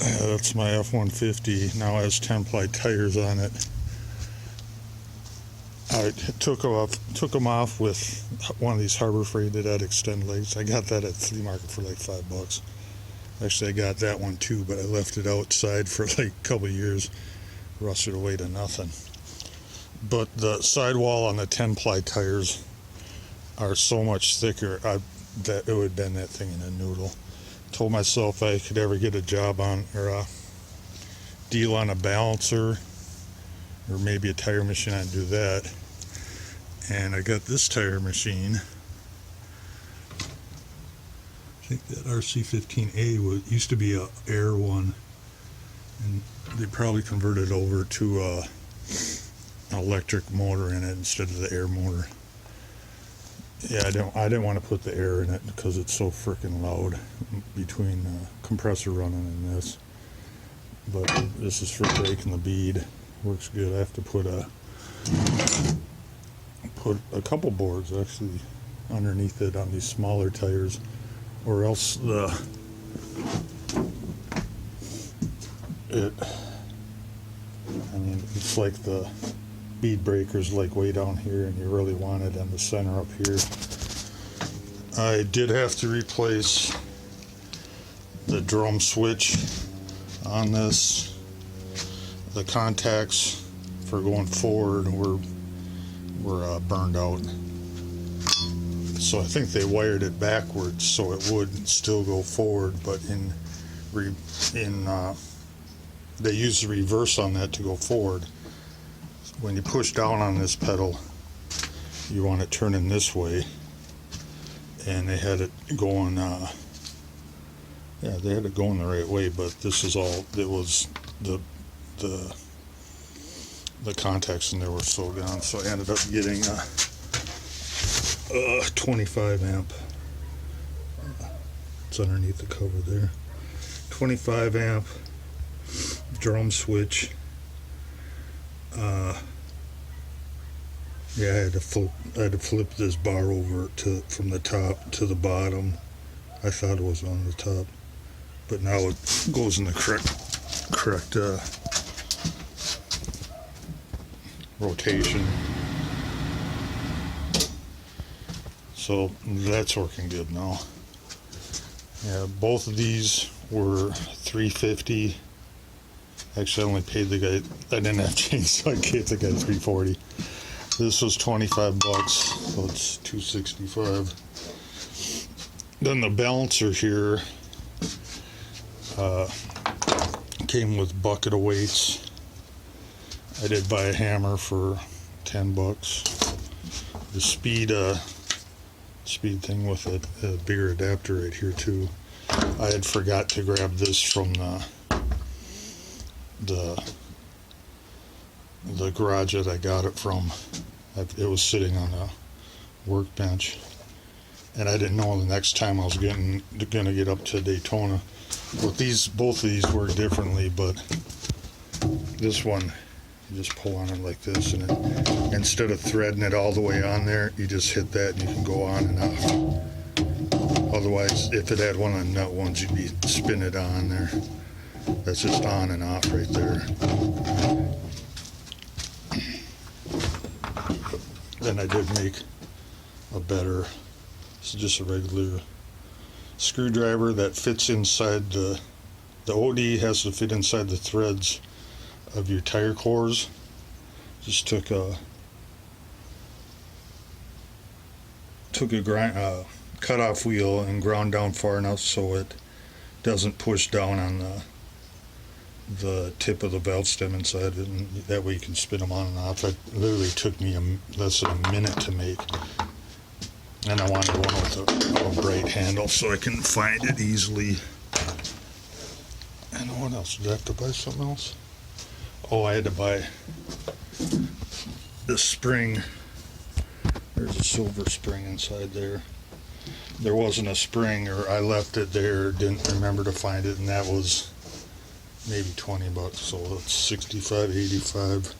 That's my F-150. Now has 10-ply tires on it. I took them off with one of these Harbor Freight that had extend legs. I got that at flea market for like $5. Actually, I got that one too, but I left it outside for like a couple of years. Rusted away to nothing. But the sidewall on the 10-ply tires are so much thicker that it would bend that thing in a noodle. Told myself I could ever get a job on or a deal on a balancer or maybe a tire machine, I'd do that. And I got this tire machine. I think that RC15A used to be a air one, and they probably converted over to an electric motor in it instead of the air motor. Yeah, I didn't want to put the air in it because it's so freaking loud between the compressor running and this. But this is for breaking the bead. Works good. I have to put a couple boards actually underneath it on these smaller tires, or else it's like the bead breaker's like way down here, and you really want it in the center up here. I did have to replace the drum switch on this. The contacts for going forward were burned out, so I think they wired it backwards so it would still go forward, but they use the reverse on that to go forward. When you push down on this pedal, you want it turning this way, and they had it going they had it going the right way, but this is all, it was the contacts in there were so down, so I ended up getting a 25 amp. It's underneath the cover there. 25 amp drum switch. I had to flip this bar over from the top to the bottom. I thought it was on the top, but now it goes in the correct rotation. So that's working good now. Yeah, both of these were $350. Actually, I only paid the guy, I didn't have change, so I gave the guy $340. This was $25, so it's $265. Then the balancer here came with bucket of weights. I did buy a hammer for $10. The speed thing with a bigger adapter right here too. I had forgot to grab this from the garage that I got it from. It was sitting on a workbench, and I didn't know the next time I was gonna get up to Daytona. But both of these work differently, but this one, you just pull on it like this, and instead of threading it all the way on there, you just hit that and you can go on and off. Otherwise, if it had one of the nut ones, you'd be spinning it on there. That's just on and off right there. Then I did make a better, it's just a regular screwdriver that fits inside the OD has to fit inside the threads of your tire cores. Just took a cut-off wheel and ground down far enough so it doesn't push down on the tip of the valve stem inside of it, and that way you can spin them on and off. It literally took me less than a minute to make, and I wanted one with a bright handle so I can find it easily. And what else? Did I have to buy something else? Oh, I had to buy the spring. There's a silver spring inside there. There wasn't a spring, or I left it there, didn't remember to find it, and that was maybe $20, so that's 65, 85.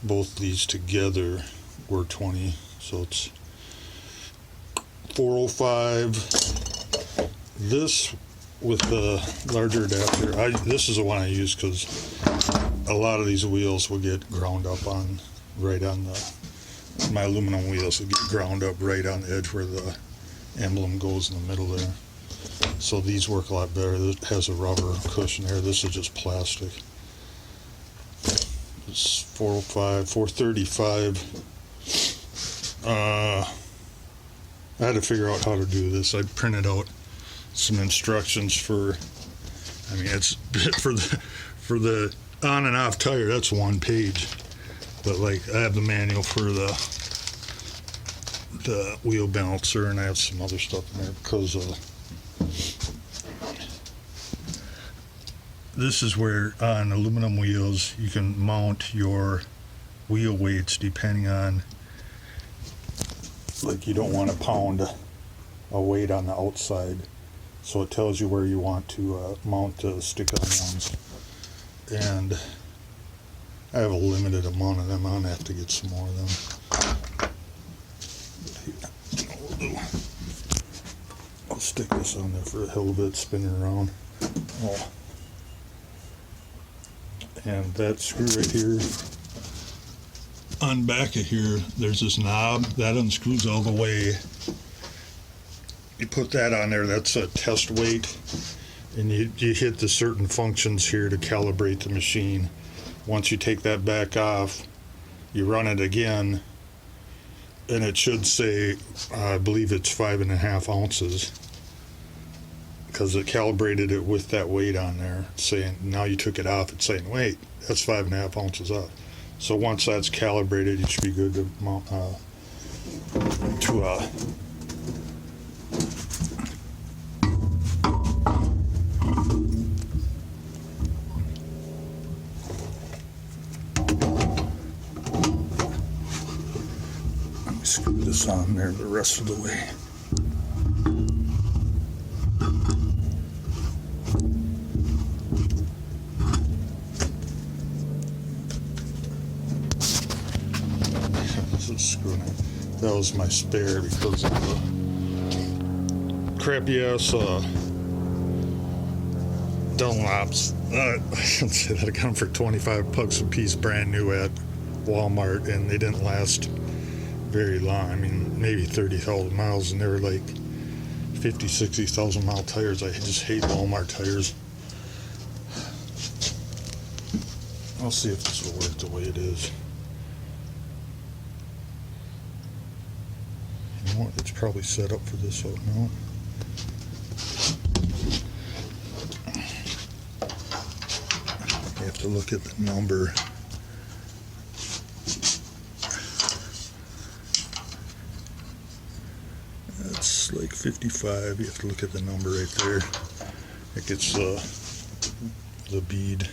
Both these together were 20, so it's 405. This with the larger adapter, this is the one I use because a lot of these wheels will get ground up on right on my aluminum wheels will get ground up right on the edge where the emblem goes in the middle there. So these work a lot better. It has a rubber cushion there. This is just plastic. It's 405, 435. I had to figure out how to do this. I printed out some instructions for, I mean, it's for the on and off tire, that's one page. But like I have the manual for the wheel balancer, and I have some other stuff in there because this is where on aluminum wheels you can mount your wheel weights depending on, like, you don't want to pound a weight on the outside, so it tells you where you want to mount the stick-on ones. And I have a limited amount of them. I'm gonna have to get some more of them. I'll stick this on there for a hell of a bit, spin it around. Oh. And that screw right here, on back of here, there's this knob that unscrews all the way. You put that on there, that's a test weight, and you hit the certain functions here to calibrate the machine. Once you take that back off, you run it again, and it should say, I believe it's 5.5 ounces, because it calibrated it with that weight on there, saying, now you took it off, it's saying, wait, that's 5.5 ounces off. So once that's calibrated, you should be good to mount let me screw this on there the rest of the way. That was my spare because of the crappy ass Dunlops. I shouldn't say that. I got them for 25 bucks a piece, brand new at Walmart, and they didn't last very long. I mean, maybe 30,000 miles, and they were like 50, 60,000 mile tires. I just hate Walmart tires. I'll see if this will work the way it is. It's probably set up for this, so no. You have to look at the number. That's like 55. You have to look at the number right there. It gets the bead.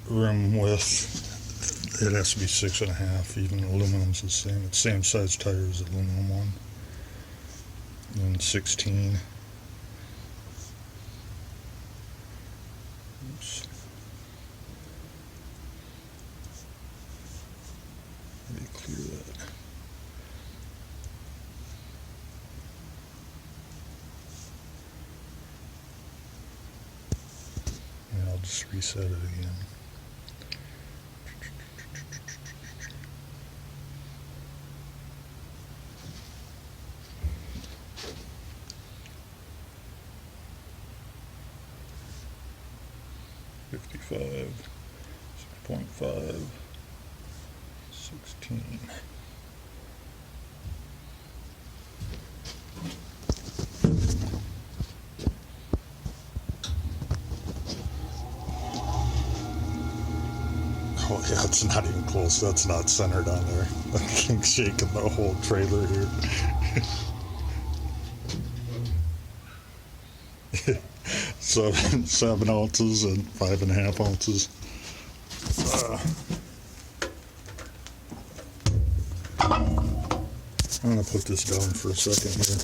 Rim width. It has to be 6.5. Even aluminum's the same. It's the same size tire as the aluminum one. And 16. Oops. Let me clear that. And I'll just reset it again. .5, 6.5, 16. Oh yeah, it's not even close. That's not centered on there. That thing's shaking the whole trailer here. 7 ounces and 5.5 ounces. I'm gonna put this down for a second here.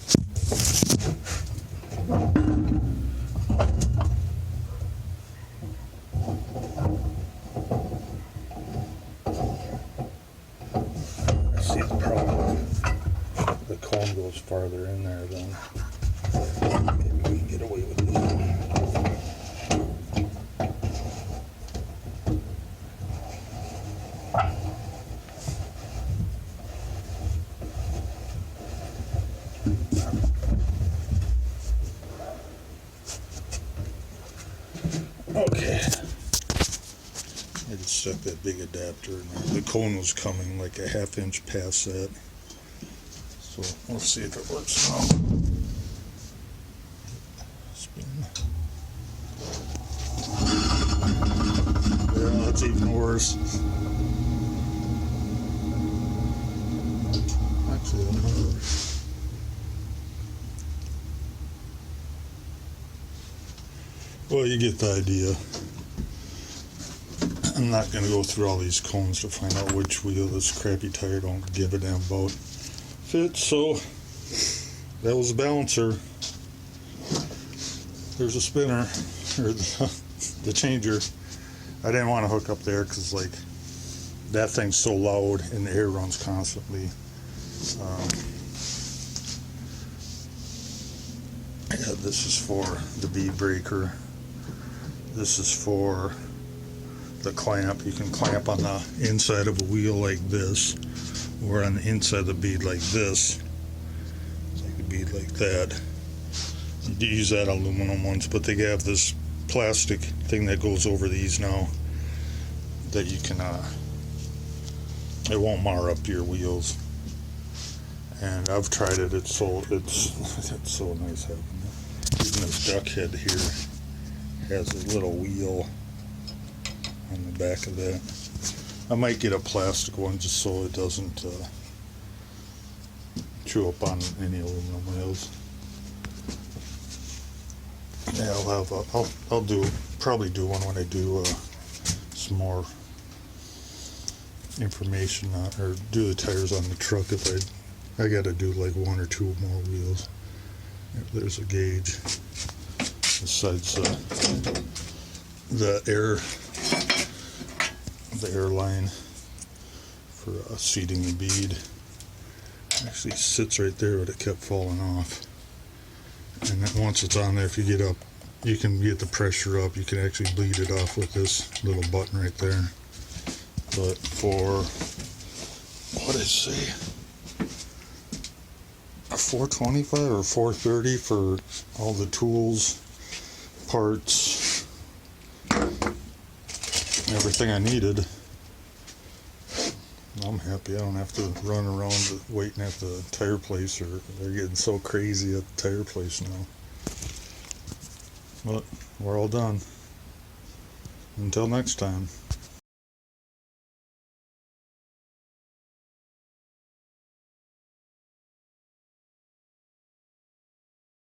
I see the problem with the cone goes farther in there, then maybe we can get away with this one. Okay. I just stuck that big adapter in there. The cone was coming like a half inch past that. So let's see if it works now. Spin. Yeah, that's even worse. Actually, I don't know. Well, you get the idea. I'm not going to go through all these cones to find out which wheel this crappy tire don't give a damn about fits. So that was a balancer. There's a spinner, or the changer. I didn't want to hook up there because like that thing's so loud and the air runs constantly. Yeah, this is for the bead breaker. This is for the clamp. You can clamp on the inside of a wheel like this, or on the inside of the bead like this. It's like a bead like that. You use that aluminum ones, but they have this plastic thing that goes over these now that you can, it won't mar up your wheels. And I've tried it. It's so nice having it. Even this duck head here has a little wheel on the back of that. I might get a plastic one just so it doesn't chew up on any aluminum wheels. Yeah, I'll probably do one when I do some more information on, or do the tires on the truck. If I got to do like one or two more wheels. There's a gauge. Besides the air line for seating the bead. Actually sits right there, but it kept falling off. And then once it's on there, if you get up, you can get the pressure up. You can actually bleed it off with this little button right there. But for what did it say? A $425 or $430 for all the tools, parts, everything I needed. I'm happy. I don't have to run around waiting at the tire place, or they're getting so crazy at the tire place now. But we're all done. Until next time.